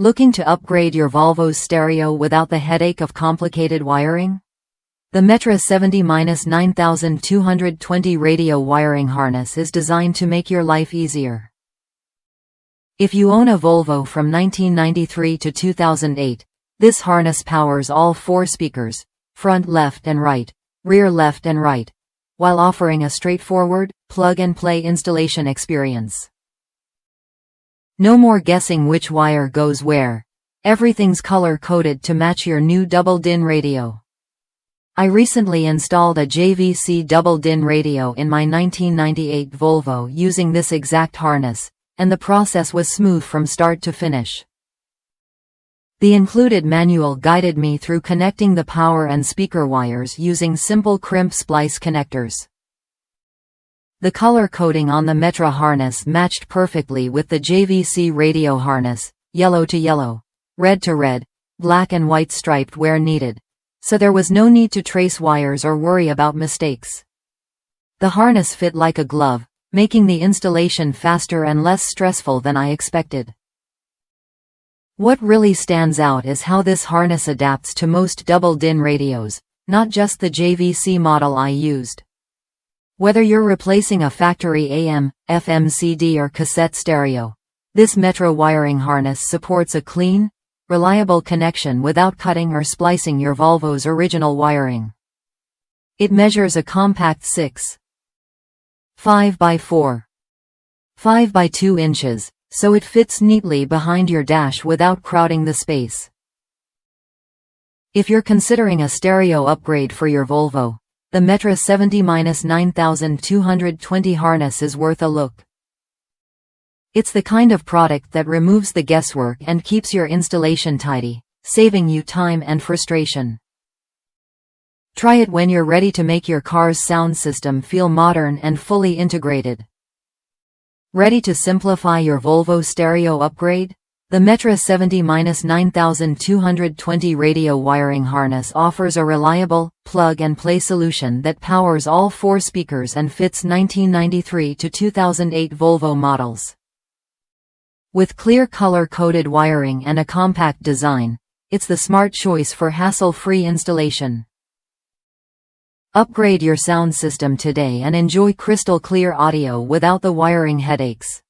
Looking to upgrade your Volvo's stereo without the headache of complicated wiring? The Metra 70-9220 radio wiring harness is designed to make your life easier. If you own a Volvo from 1993 to 2008, this harness powers all 4 speakers, front left and right, rear left and right, while offering a straightforward, plug-and-play installation experience. No more guessing which wire goes where. Everything's color-coded to match your new Double Din radio. I recently installed a JVC Double Din radio in my 1998 Volvo using this exact harness, and the process was smooth from start to finish. The included manual guided me through connecting the power and speaker wires using simple crimp splice connectors. The color coding on the Metra harness matched perfectly with the JVC radio harness, yellow to yellow, red to red, black and white striped where needed, so there was no need to trace wires or worry about mistakes. The harness fit like a glove, making the installation faster and less stressful than I expected. What really stands out is how this harness adapts to most Double Din radios, not just the JVC model I used. Whether you're replacing a factory AM, FM CD or cassette stereo, this Metra wiring harness supports a clean, reliable connection without cutting or splicing your Volvo's original wiring. It measures a compact 6.5 by 4.5 by 2 inches, so it fits neatly behind your dash without crowding the space. If you're considering a stereo upgrade for your Volvo, the Metra 70-9220 harness is worth a look. It's the kind of product that removes the guesswork and keeps your installation tidy, saving you time and frustration. Try it when you're ready to make your car's sound system feel modern and fully integrated. Ready to simplify your Volvo stereo upgrade? The Metra 70-9220 radio wiring harness offers a reliable, plug-and-play solution that powers all 4 speakers and fits 1993 to 2008 Volvo models. With clear color-coded wiring and a compact design, it's the smart choice for hassle-free installation. Upgrade your sound system today and enjoy crystal-clear audio without the wiring headaches.